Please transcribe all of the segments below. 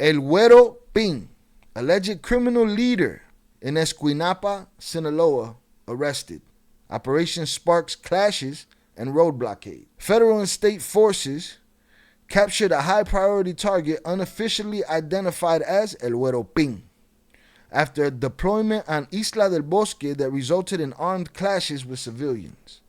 El Guero Pin, alleged criminal leader in Esquinapa, Sinaloa, arrested. Operation sparks clashes and road blockade. Federal and state forces captured a high-priority target unofficially identified as El Guero Pin after a deployment on Isla del Bosque that resulted in armed clashes with civilians.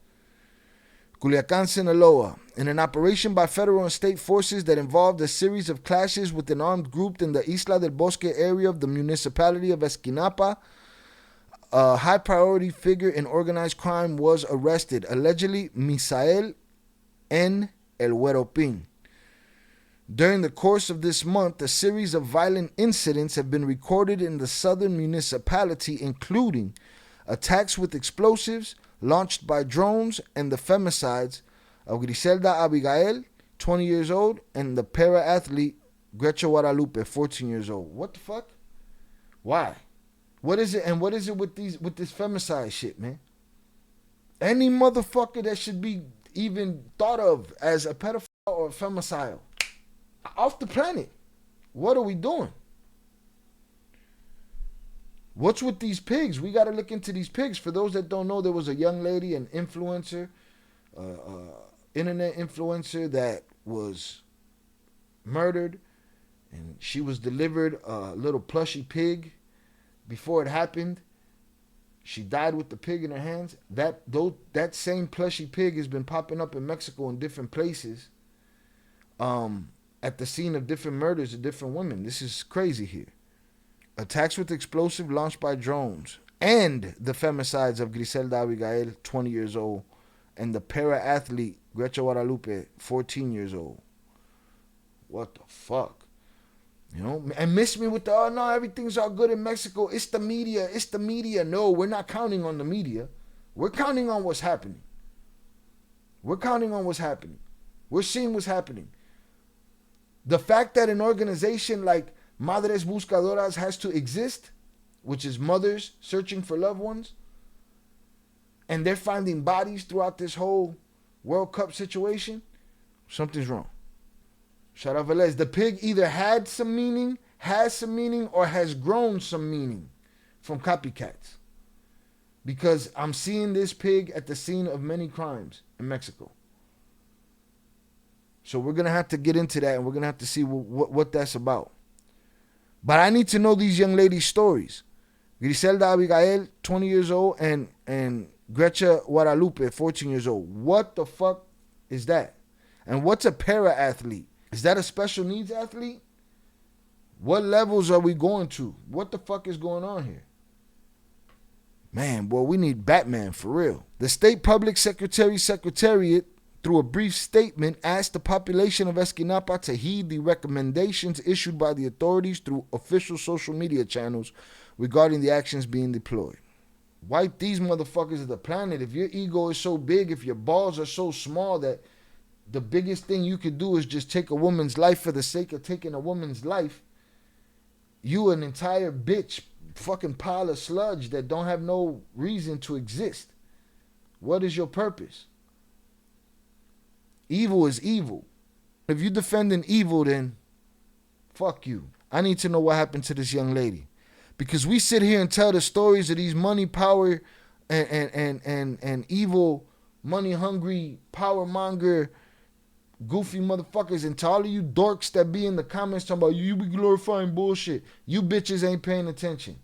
Culiacan, Sinaloa, in an operation by federal and state forces that involved a series of clashes with an armed group in the Isla del Bosque area of the municipality of Esquinapa, a high-priority figure in organized crime was arrested, allegedly Misael N. El Guero Pin. During the course of this month, a series of violent incidents have been recorded in the southern municipality, including attacks with explosives launched by drones and the femicides of Griselda Abigail, 20 years old, and the para-athlete Grecia Guadalupe, 14 years old. What the fuck? Why? What is it? And what is it with this femicide shit, man? Any motherfucker that should be even thought of as a pedophile or a femicide, off the planet. What are we doing? What's with these pigs? We got to look into these pigs. For those that don't know, there was a young lady, an influencer, internet influencer that was murdered, and she was delivered a little plushy pig. Before it happened, she died with the pig in her hands. That same plushy pig has been popping up in Mexico in different places, at the scene of different murders of different women. This is crazy here. Attacks with explosive launched by drones, and the femicides of Griselda Abigail, 20 years old, and the para-athlete Grecia Guadalupe, 14 years old. What the fuck? You know, and miss me with the, oh no, everything's all good in Mexico. It's the media. It's the media. No, we're not counting on the media. We're counting on what's happening. We're counting on what's happening. We're seeing what's happening. The fact that an organization like Madres Buscadoras has to exist, which is mothers searching for loved ones, and they're finding bodies throughout this whole World Cup situation, something's wrong. Shout out Velez. The pig either had some meaning, has some meaning, or has grown some meaning from copycats. Because I'm seeing this pig at the scene of many crimes in Mexico. So we're going to have to get into that, and we're going to have to see what that's about. But I need to know these young ladies' stories. Griselda Abigail, 20 years old, and Grecia Guadalupe, 14 years old. What the fuck is that? And what's a para-athlete? Is that a special needs athlete? What levels are we going to? What the fuck is going on here? Man, boy, we need Batman for real. The State Public Secretariat, through a brief statement, asked the population of Esquinapa to heed the recommendations issued by the authorities through official social media channels regarding the actions being deployed. Wipe these motherfuckers of the planet. If your ego is so big, if your balls are so small that the biggest thing you could do is just take a woman's life for the sake of taking a woman's life, you an entire bitch, fucking pile of sludge that don't have no reason to exist. What is your purpose? Evil is evil. If you're defending evil, then fuck you. I need to know what happened to this young lady. Because we sit here and tell the stories of these money, power, and evil, money-hungry, power-monger, goofy motherfuckers, and to all of you dorks that be in the comments talking about you be glorifying bullshit. You bitches ain't paying attention.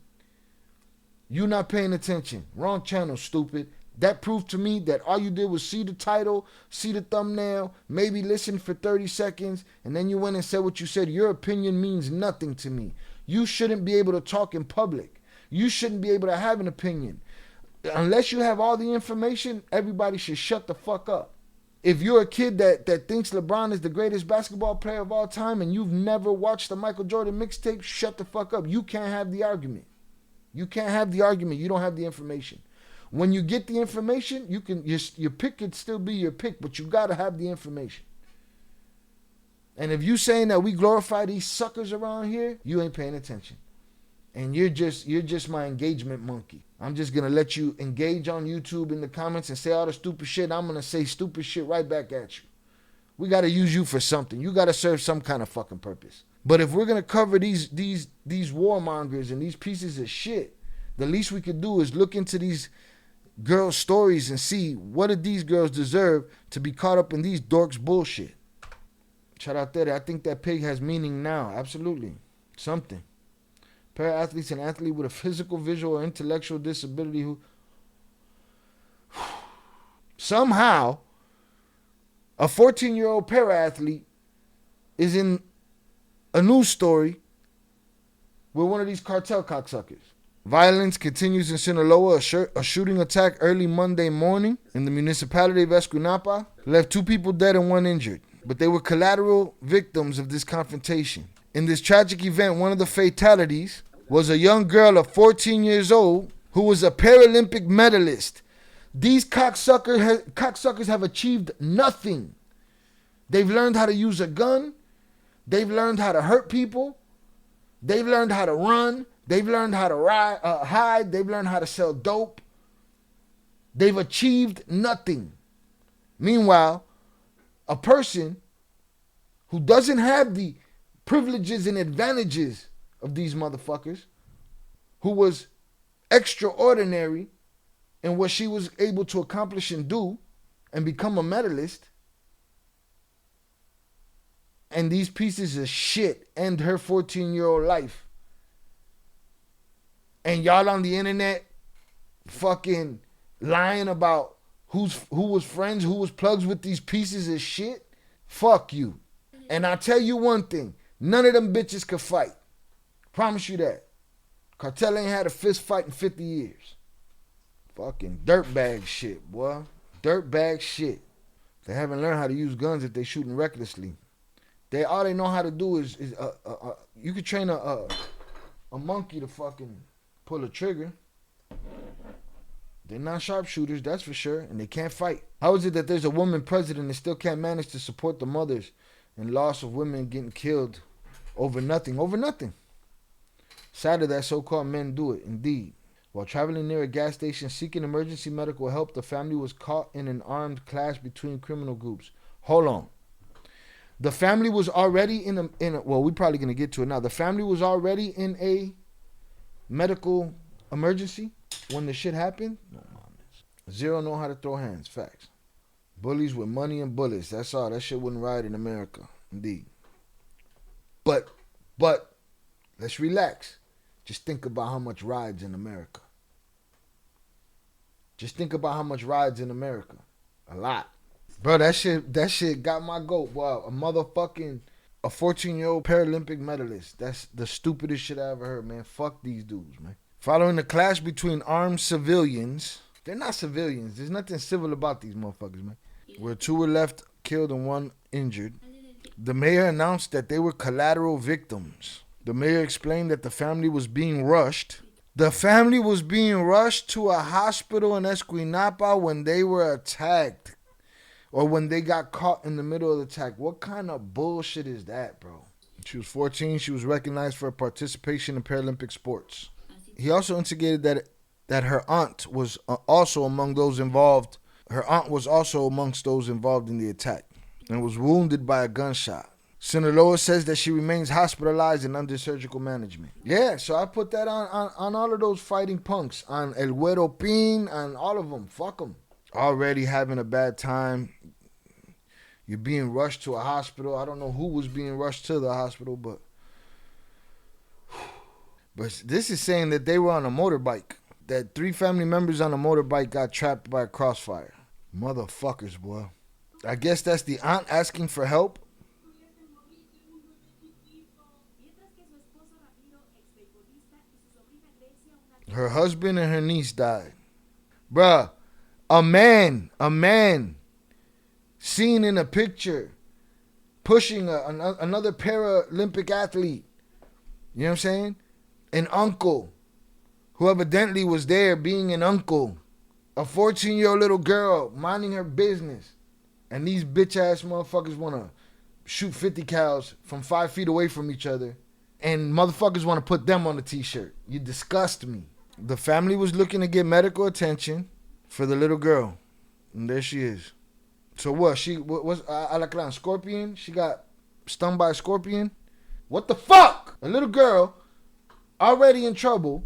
You not paying attention. Wrong channel, stupid. That proved to me that all you did was see the title, see the thumbnail, maybe listen for 30 seconds, and then you went and said what you said. Your opinion means nothing to me. You shouldn't be able to talk in public. You shouldn't be able to have an opinion. Unless you have all the information, everybody should shut the fuck up. If you're a kid that thinks LeBron is the greatest basketball player of all time and you've never watched the Michael Jordan mixtape, shut the fuck up. You can't have the argument. You can't have the argument. You don't have the information. When you get the information, you can your pick could still be your pick, but you got to have the information. And if you saying that we glorify these suckers around here, you ain't paying attention. And you're just my engagement monkey. I'm just going to let you engage on YouTube in the comments and say all the stupid shit. I'm going to say stupid shit right back at you. We got to use you for something. You got to serve some kind of fucking purpose. But if we're going to cover these warmongers and these pieces of shit, the least we could do is look into these girls' stories and see what did these girls deserve to be caught up in these dorks' bullshit. Shout out there. I think that pig has meaning now. Absolutely. Something. Para-athletes, an athlete with a physical, visual, or intellectual disability who somehow a 14-year-old para-athlete is in a news story with one of these cartel cocksuckers. Violence continues in Sinaloa. A shooting attack early Monday morning in the municipality of Esquinapa left 2 people dead and 1 injured, but they were collateral victims of this confrontation. In this tragic event, one of the fatalities was a young girl of 14 years old who was a Paralympic medalist. These cocksuckers have achieved nothing. They've learned how to use a gun. They've learned how to hurt people. They've learned how to run. They've learned how to hide. They've learned how to sell dope. They've achieved nothing. Meanwhile, a person who doesn't have the privileges and advantages of these motherfuckers, who was extraordinary in what she was able to accomplish and do and become a medalist, and these pieces of shit end her 14-year-old life. And y'all on the internet fucking lying about who was friends, who was plugs with these pieces of shit. Fuck you. And I'll tell you one thing. None of them bitches could fight. Promise you that. Cartel ain't had a fist fight in 50 years. Fucking dirtbag shit, boy. Dirtbag shit. They haven't learned how to use guns if they shooting recklessly. All they know how to do is you could train a monkey to fucking pull a trigger. They're not sharpshooters, that's for sure, and they can't fight. How is it that there's a woman president and still can't manage to support the mothers and loss of women getting killed over nothing? Over nothing. Sadly, that so-called men do it, indeed. While traveling near a gas station seeking emergency medical help, the family was caught in an armed clash between criminal groups. Hold on. The family was already in a well, we're probably going to get to it now. The family was already in a medical emergency when the shit happened. No, zero know how to throw hands. Facts. Bullies with money and bullets. That's all. That shit wouldn't ride in America. Indeed. But let's relax. Just think about how much rides in America. Just think about how much rides in America. A lot. Bro, that shit got my goat. Wow, a 14-year-old Paralympic medalist. That's the stupidest shit I ever heard, man. Fuck these dudes, man. Following the clash between armed civilians. They're not civilians. There's nothing civil about these motherfuckers, man. Where 2 were left killed and 1 injured. The mayor announced that they were collateral victims. The mayor explained that the family was being rushed. The family was being rushed to a hospital in Esquinapa when they were attacked. Or when they got caught in the middle of the attack. What kind of bullshit is that, bro? She was 14. She was recognized for her participation in Paralympic sports. He also indicated that her aunt was also among those involved. Her aunt was also amongst those involved in the attack and was wounded by a gunshot. Sinaloa says that she remains hospitalized and under surgical management. Yeah, so I put that on all of those fighting punks. On El Guero Pin, on all of them. Fuck them. Already having a bad time. You're being rushed to a hospital. I don't know who was being rushed to the hospital, but this is saying that they were on a motorbike. That 3 family members on a motorbike got trapped by a crossfire. Motherfuckers, boy. I guess that's the aunt asking for help. Her husband and her niece died. Bruh. A man seen in a picture pushing another Paralympic athlete. You know what I'm saying? An uncle who evidently was there being an uncle. A 14-year-old little girl minding her business. And these bitch-ass motherfuckers want to shoot 50 cals from 5 feet away from each other. And motherfuckers want to put them on the t-shirt. You disgust me. The family was looking to get medical attention for the little girl. And there she is. So what? She was Alacran scorpion? She got stung by a scorpion? What the fuck? A little girl already in trouble,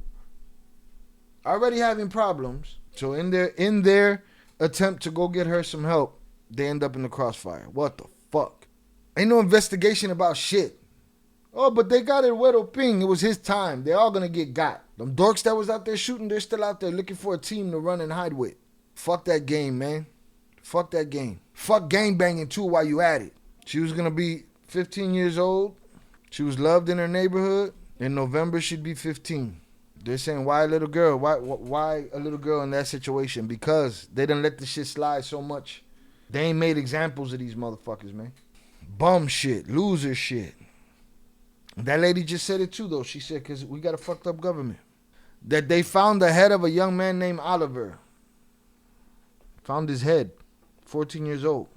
already having problems. So in their attempt to go get her some help, they end up in the crossfire. What the fuck? Ain't no investigation about shit. Oh, but they got it Guero Pin. It was his time. They all gonna get got. Them dorks that was out there shooting, they're still out there looking for a team to run and hide with. Fuck that game, man. Fuck that game. Fuck gangbanging too while you at it. She was gonna be 15 years old. She was loved in her neighborhood. In November, she'd be 15. They're saying, why a little girl? Why a little girl in that situation? Because they done let the shit slide so much. They ain't made examples of these motherfuckers, man. Bum shit. Loser shit. That lady just said it too, though. She said, because we got a fucked up government. That they found the head of a young man named Oliver. Found his head. 14 years old.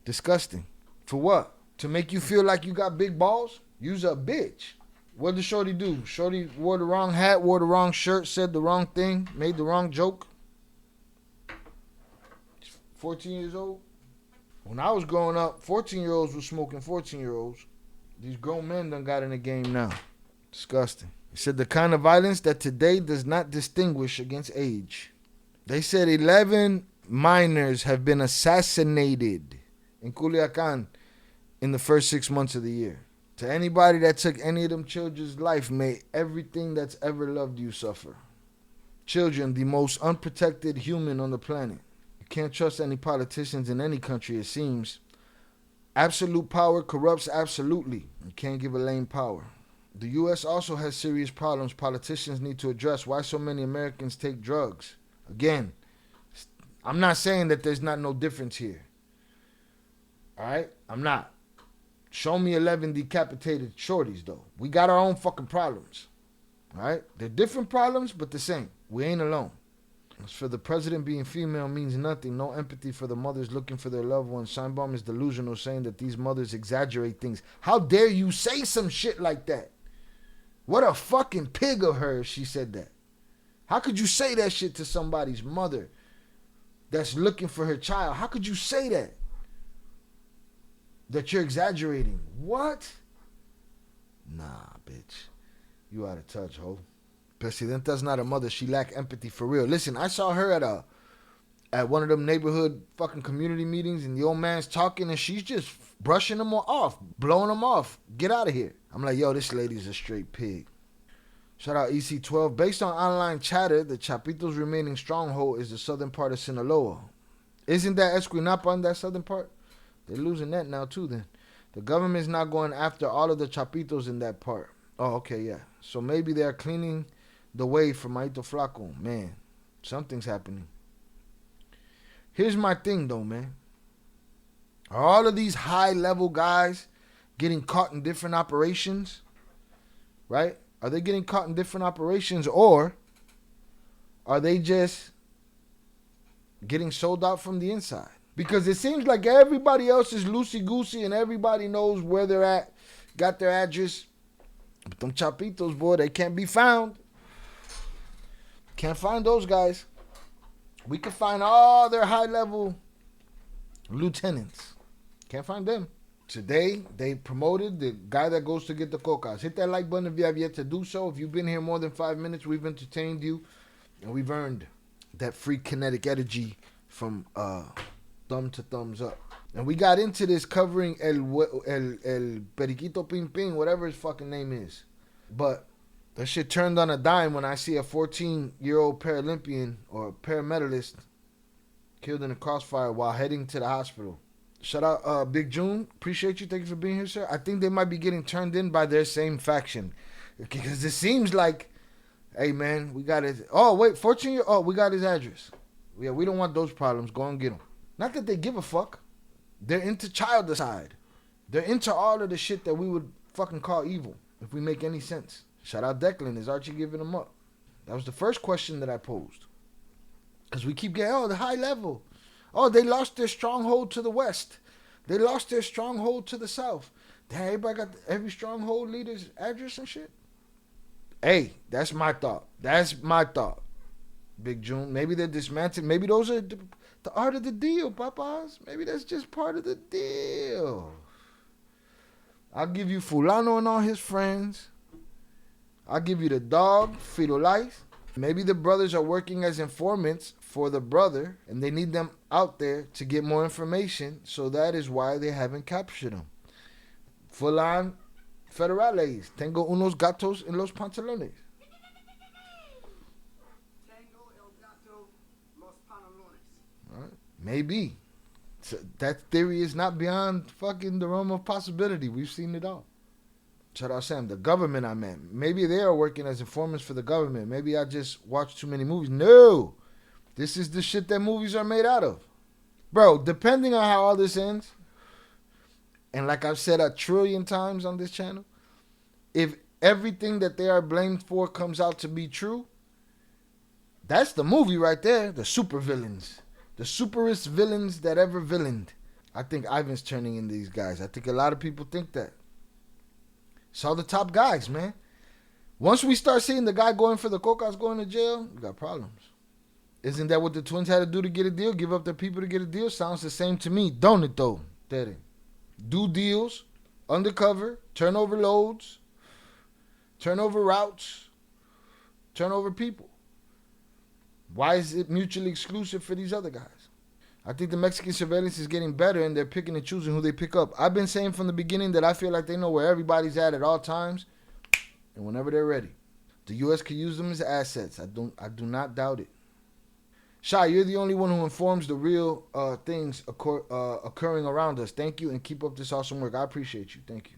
Disgusting. For what? To make you feel like you got big balls? You's a bitch. What did Shorty do? Shorty wore the wrong hat, wore the wrong shirt, said the wrong thing, made the wrong joke. 14 years old? When I was growing up, 14-year-olds were smoking 14-year-olds. These grown men done got in the game now. Disgusting. He said the kind of violence that today does not distinguish against age. They said 11 minors have been assassinated in Culiacan in the first 6 months of the year. To anybody that took any of them children's life, may everything that's ever loved you suffer. Children, the most unprotected human on the planet. You can't trust any politicians in any country, it seems. Absolute power corrupts absolutely. You can't give a lame power. The U.S. also has serious problems politicians need to address. Why so many Americans take drugs? Again, I'm not saying that there's not no difference here. All right? I'm not. Show me 11 decapitated shorties, though. We got our own fucking problems. All right? They're different problems, but the same. We ain't alone. As for the president being female means nothing. No empathy for the mothers looking for their loved ones. Scheinbaum is delusional, saying that these mothers exaggerate things. How dare you say some shit like that? What a fucking pig of her if she said that. How could you say that shit to somebody's mother that's looking for her child? How could you say that? That you're exaggerating. What? Nah, bitch. You out of touch, ho. Presidenta's not a mother. She lack empathy for real. Listen, I saw her at one of them neighborhood fucking community meetings, and the old man's talking, and she's just brushing them off, blowing them off. Get out of here. I'm like, yo, this lady's a straight pig. Shout out EC12. Based on online chatter, the Chapitos' remaining stronghold is the southern part of Sinaloa. Isn't that Esquinapa in that southern part? They're losing that now too then. The government's not going after all of the Chapitos in that part. Oh, okay, yeah. So maybe they're cleaning the way for Maito Flaco. Man, something's happening. Here's my thing though, man. Are all of these high-level guys getting caught in different operations? Right? Are they getting caught in different operations, or are they just getting sold out from the inside? Because it seems like everybody else is loosey-goosey and everybody knows where they're at, got their address. But them Chapitos, boy, they can't be found. Can't find those guys. We can find all their high-level lieutenants. Can't find them. Today, they promoted the guy that goes to get the cocas. Hit that like button if you have yet to do so. If you've been here more than 5 minutes, we've entertained you. And we've earned that free kinetic energy from thumb to thumbs up. And we got into this covering El Periquito Pin Pin, whatever his fucking name is. But that shit turned on a dime when I see a 14-year-old Paralympian or paramedalist killed in a crossfire while heading to the hospital. Shout out Big June. Appreciate you. Thank you for being here, sir. I think they might be getting turned in by their same faction. Because it seems like, hey, man, we got his... Oh, wait, 14-year... Oh, we got his address. Yeah, we don't want those problems. Go and get him. Not that they give a fuck. They're into childicide. They're into all of the shit that we would fucking call evil, if we make any sense. Shout out Declan. Is Archie giving them up? That was the first question that I posed. Because we keep getting, oh, the high level. Oh, they lost their stronghold to the west. They lost their stronghold to the south. Damn, everybody got every stronghold leader's address and shit. Hey, that's my thought. That's my thought. Big June. Maybe they're dismantling. Maybe those are the art of the deal, papas. Maybe that's just part of the deal. I'll give you Fulano and all his friends. I'll give you the dog, Fido Life. Maybe the brothers are working as informants for the brother, and they need them out there to get more information, so that is why they haven't captured them. Fulan Federales. Tengo unos gatos en los pantalones. Tengo el gato los pantalones. All right. Maybe. So that theory is not beyond fucking the realm of possibility. We've seen it all. Shout out Sam. The government, I meant. Maybe they are working as informants for the government. Maybe I just watched too many movies. No. This is the shit that movies are made out of. Bro, depending on how all this ends, and like I've said 1 trillion times on this channel, if everything that they are blamed for comes out to be true, that's the movie right there. The super villains. The superest villains that ever villained. I think Ivan's turning in these guys. I think a lot of people think that. It's all the top guys, man. Once we start seeing the guy going for the cocas going to jail, we got problems. Isn't that what the twins had to do to get a deal? Give up their people to get a deal? Sounds the same to me, don't it though? Do deals, undercover, turn over loads, turn over routes, turn over people. Why is it mutually exclusive for these other guys? I think the Mexican surveillance is getting better and they're picking and choosing who they pick up. I've been saying from the beginning that I feel like they know where everybody's at all times and whenever they're ready. The U.S. could use them as assets. I do not doubt it. Shai, you're the only one who informs the real things occurring around us. Thank you and keep up this awesome work. I appreciate you. Thank you.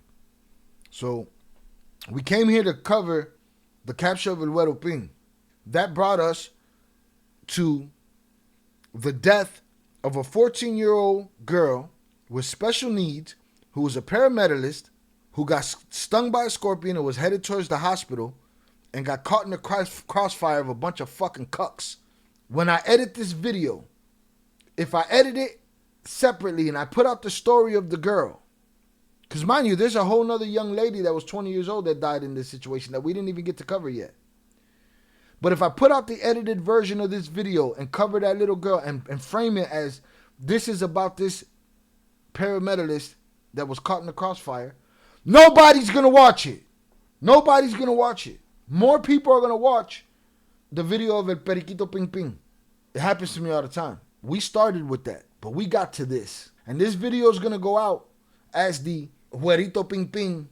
So we came here to cover the capture of El Guero Pin. That brought us to the death of a 14-year-old girl with special needs who was a paramedicalist who got stung by a scorpion and was headed towards the hospital and got caught in the crossfire of a bunch of fucking cucks. When I edit this video, if I edit it separately and I put out the story of the girl, because mind you, there's a whole nother young lady that was 20 years old that died in this situation that we didn't even get to cover yet. But if I put out the edited version of this video and cover that little girl and frame it as this is about this paramedicalist that was caught in the crossfire, nobody's going to watch it. Nobody's going to watch it. More people are going to watch the video of El Periquito Ping Ping. It happens to me all the time. We started with that, but we got to this. And this video is going to go out as the Güerito Ping Ping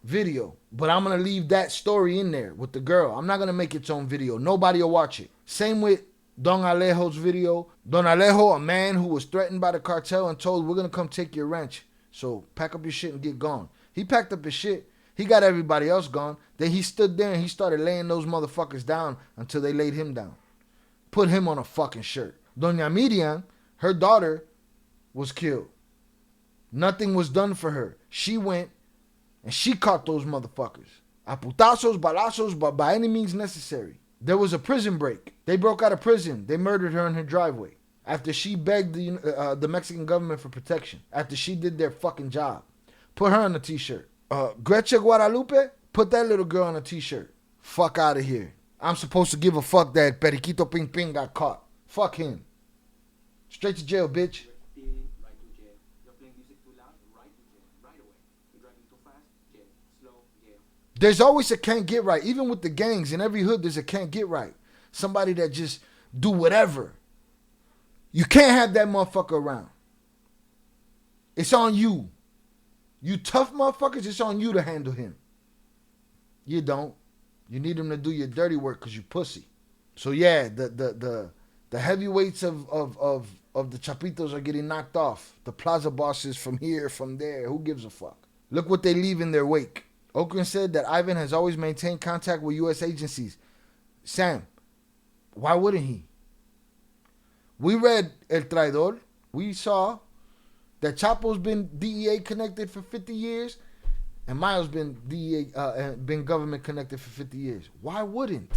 video. But I'm going to leave that story in there with the girl. I'm not going to make its own video. Nobody will watch it. Same with Don Alejo's video. Don Alejo, a man who was threatened by the cartel and told, we're going to come take your ranch. So pack up your shit and get gone. He packed up his shit. He got everybody else gone. Then he stood there and he started laying those motherfuckers down until they laid him down. Put him on a fucking shirt. Doña Miriam, her daughter, was killed. Nothing was done for her. She went and she caught those motherfuckers. A putazos, balazos, but by any means necessary. There was a prison break. They broke out of prison. They murdered her in her driveway. After she begged the Mexican government for protection. After she did their fucking job. Put her on a t-shirt. Grecia Guadalupe, put that little girl on a t-shirt. Fuck out of here. I'm supposed to give a fuck that Periquito Ping Ping got caught. Fuck him. Straight to jail, bitch. Right to jail. You're playing music too loud, right to jail. Right away. You're driving too fast, jail. Slow, jail. There's always a can't get right. Even with the gangs, in every hood, there's a can't get right. Somebody that just do whatever. You can't have that motherfucker around. It's on you. You tough motherfuckers, it's on you to handle him. You don't. You need him to do your dirty work because you pussy. So yeah, the heavyweights of the Chapitos are getting knocked off. The plaza bosses from here, from there. Who gives a fuck? Look what they leave in their wake. Okran said that Ivan has always maintained contact with U.S. agencies. Sam, why wouldn't he? We read El Traidor. We saw that Chapo's been DEA connected for 50 years and Miles been been government connected for 50 years. Why wouldn't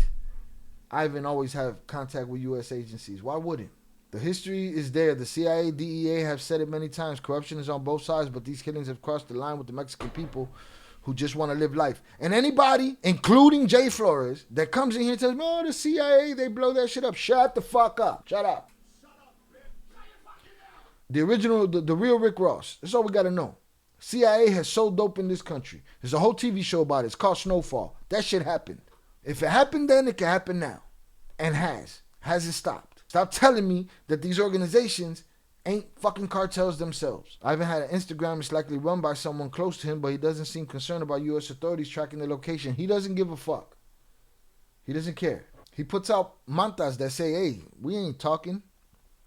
Ivan always have contact with U.S. agencies? Why wouldn't? The history is there. The CIA, DEA have said it many times. Corruption is on both sides, but these killings have crossed the line with the Mexican people who just want to live life. And anybody, including Jay Flores, that comes in here and tells me, oh, the CIA, they blow that shit up. Shut the fuck up. Shut up. The original, the real Rick Ross. That's all we got to know. CIA has sold dope in this country. There's a whole TV show about it. It's called Snowfall. That shit happened. If it happened then, it can happen now. And hasn't stopped. Stop telling me that these organizations ain't fucking cartels themselves. I even had an Instagram that's likely run by someone close to him, but he doesn't seem concerned about U.S. authorities tracking the location. He doesn't give a fuck. He doesn't care. He puts out mantas that say, hey, we ain't talking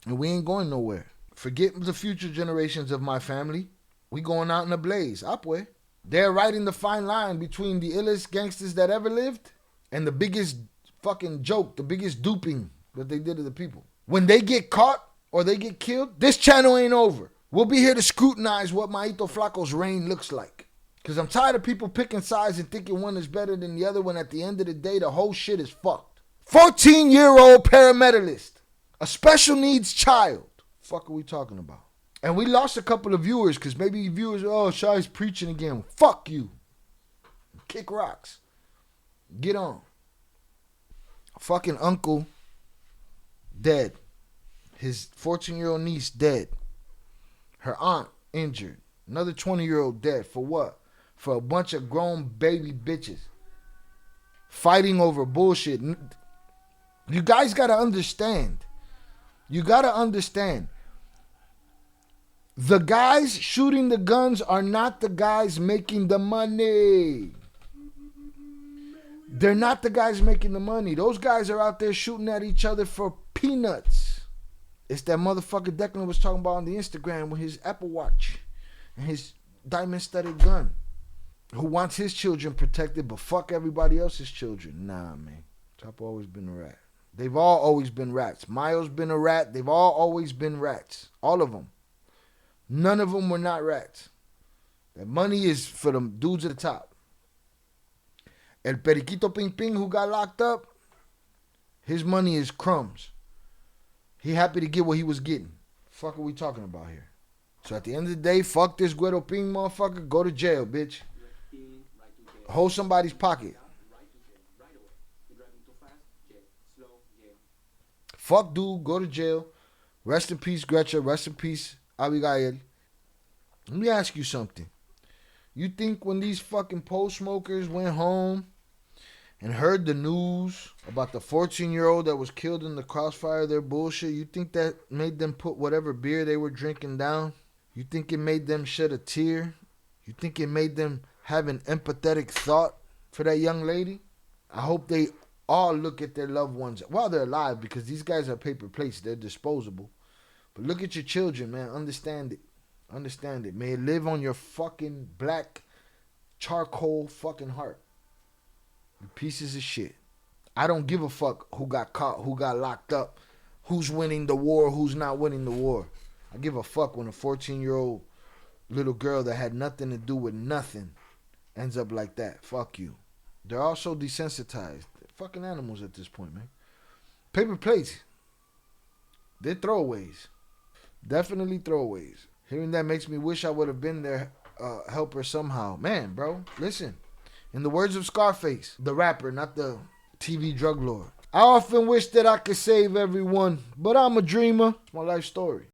and we ain't going nowhere. Forget the future generations of my family. We going out in a blaze. Apwe. They're riding the fine line between the illest gangsters that ever lived and the biggest fucking joke, the biggest duping that they did to the people. When they get caught or they get killed, this channel ain't over. We'll be here to scrutinize what Maito Flaco's reign looks like. Because I'm tired of people picking sides and thinking one is better than the other when at the end of the day, the whole shit is fucked. 14-year-old paramedalist. A special needs child. Fuck are we talking about? And we lost a couple of viewers because maybe viewers, oh, Shai's preaching again. Fuck you. Kick rocks. Get on. Fucking uncle dead. His 14-year-old niece dead. Her aunt injured. Another 20-year-old dead. For what? For a bunch of grown baby bitches fighting over bullshit. You guys gotta understand. You gotta understand. The guys shooting the guns are not the guys making the money. They're not the guys making the money. Those guys are out there shooting at each other for peanuts. It's that motherfucker Declan was talking about on the Instagram with his Apple Watch and his diamond-studded gun. Who wants his children protected but fuck everybody else's children. Nah, man. Chopper always been a rat. They've all always been rats. Mayo's been a rat. They've all always been rats. All of them. None of them were not rats. That money is for them dudes at the top. El Periquito Ping Ping who got locked up, his money is crumbs. He happy to get what he was getting. Fuck are we talking about here? So at the end of the day, fuck this Guero Pin motherfucker. Go to jail, bitch. Hold somebody's pocket. Fuck dude, go to jail. Rest in peace, Grecia. Rest in peace, Abigail. Let me ask you something. You think when these fucking pole smokers went home and heard the news about the 14-year-old that was killed in the Crossfire, their bullshit, you think that made them put whatever beer they were drinking down? You think it made them shed a tear? You think it made them have an empathetic thought for that young lady? I hope they all look at their loved ones while they're alive, because these guys are paper plates. They're disposable. But look at your children, man. Understand it. Understand it. May it live on your fucking black charcoal fucking heart. You pieces of shit. I don't give a fuck who got caught, who got locked up, who's winning the war, who's not winning the war. I give a fuck when a 14-year-old little girl that had nothing to do with nothing ends up like that. Fuck you. They're also desensitized. They're fucking animals at this point, man. Paper plates. They're throwaways. Definitely throwaways. Hearing that makes me wish I would have been their helper somehow. Man, bro, listen. In the words of Scarface, the rapper, not the TV drug lord, I often wish that I could save everyone, but I'm a dreamer. It's my life story.